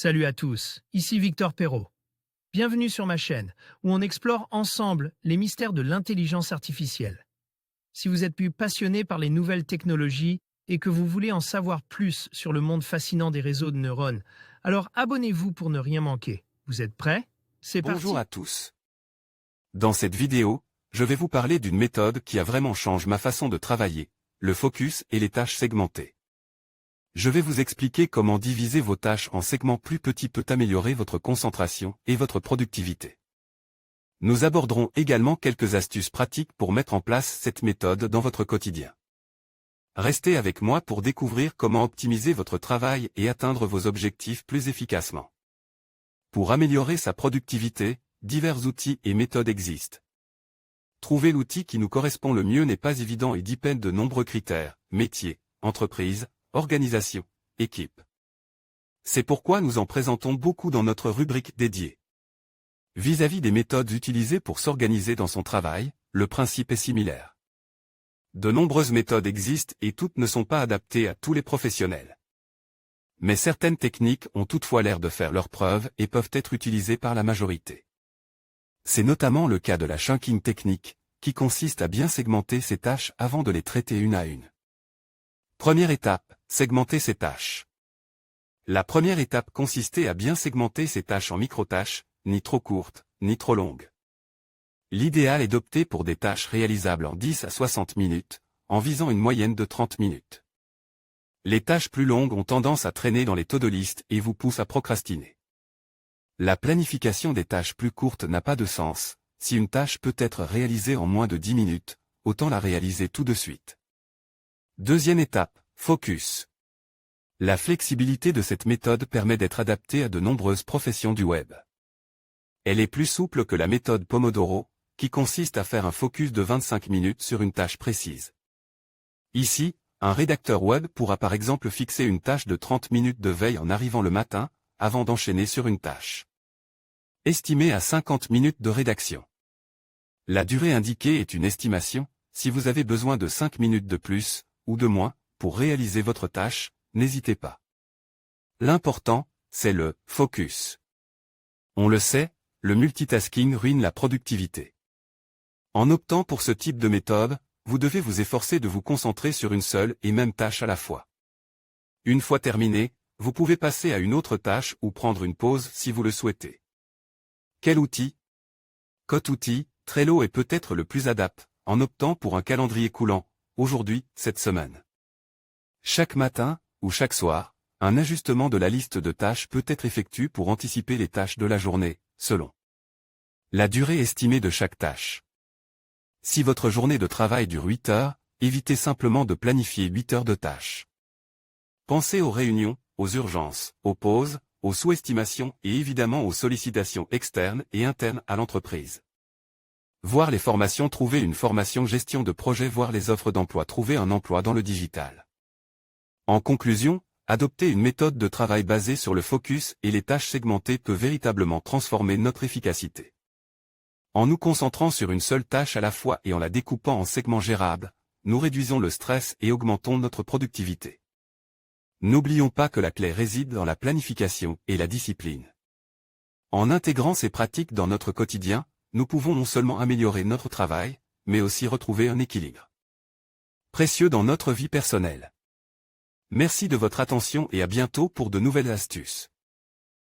Salut à tous, ici Victor Perrault. Bienvenue sur ma chaîne, où on explore ensemble les mystères de l'intelligence artificielle. Si vous êtes plus passionné par les nouvelles technologies et que vous voulez en savoir plus sur le monde fascinant des réseaux de neurones, alors abonnez-vous pour ne rien manquer. Vous êtes prêts? C'est parti. Bonjour à tous. Dans cette vidéo, je vais vous parler d'une méthode qui a vraiment changé ma façon de travailler, le focus et les tâches segmentées. Je vais vous expliquer comment diviser vos tâches en segments plus petits peut améliorer votre concentration et votre productivité. Nous aborderons également quelques astuces pratiques pour mettre en place cette méthode dans votre quotidien. Restez avec moi pour découvrir comment optimiser votre travail et atteindre vos objectifs plus efficacement. Pour améliorer sa productivité, divers outils et méthodes existent. Trouver l'outil qui nous correspond le mieux n'est pas évident et dépend de nombreux critères, métier, entreprise, organisation, équipe. C'est pourquoi nous en présentons beaucoup dans notre rubrique dédiée. Vis-à-vis des méthodes utilisées pour s'organiser dans son travail, le principe est similaire. De nombreuses méthodes existent et toutes ne sont pas adaptées à tous les professionnels. Mais certaines techniques ont toutefois l'air de faire leurs preuves et peuvent être utilisées par la majorité. C'est notamment le cas de la chunking technique, qui consiste à bien segmenter ses tâches avant de les traiter une à une. Première étape, segmenter ses tâches. La première étape consistait à bien segmenter ses tâches en micro-tâches, ni trop courtes, ni trop longues. L'idéal est d'opter pour des tâches réalisables en 10 à 60 minutes, en visant une moyenne de 30 minutes. Les tâches plus longues ont tendance à traîner dans les to-do list et vous poussent à procrastiner. La planification des tâches plus courtes n'a pas de sens. Si une tâche peut être réalisée en moins de 10 minutes, autant la réaliser tout de suite. Deuxième étape, focus. La flexibilité de cette méthode permet d'être adaptée à de nombreuses professions du web. Elle est plus souple que la méthode Pomodoro, qui consiste à faire un focus de 25 minutes sur une tâche précise. Ici, un rédacteur web pourra par exemple fixer une tâche de 30 minutes de veille en arrivant le matin, avant d'enchaîner sur une tâche estimée à 50 minutes de rédaction. La durée indiquée est une estimation. Si vous avez besoin de 5 minutes de plus, ou de moins, pour réaliser votre tâche, n'hésitez pas. L'important, c'est le focus. On le sait, le multitasking ruine la productivité. En optant pour ce type de méthode, vous devez vous efforcer de vous concentrer sur une seule et même tâche à la fois. Une fois terminé, vous pouvez passer à une autre tâche ou prendre une pause si vous le souhaitez. Quel outil? Codeoutil, Trello est peut-être le plus adapté, en optant pour un calendrier coulant, aujourd'hui, cette semaine. Chaque matin, ou chaque soir, un ajustement de la liste de tâches peut être effectué pour anticiper les tâches de la journée, selon la durée estimée de chaque tâche. Si votre journée de travail dure 8 heures, évitez simplement de planifier 8 heures de tâches. Pensez aux réunions, aux urgences, aux pauses, aux sous-estimations et évidemment aux sollicitations externes et internes à l'entreprise. Voir les formations, trouver une formation gestion de projet, voir les offres d'emploi, trouver un emploi dans le digital. En conclusion, adopter une méthode de travail basée sur le focus et les tâches segmentées peut véritablement transformer notre efficacité. En nous concentrant sur une seule tâche à la fois et en la découpant en segments gérables, nous réduisons le stress et augmentons notre productivité. N'oublions pas que la clé réside dans la planification et la discipline. En intégrant ces pratiques dans notre quotidien, nous pouvons non seulement améliorer notre travail, mais aussi retrouver un équilibre précieux dans notre vie personnelle. Merci de votre attention et à bientôt pour de nouvelles astuces.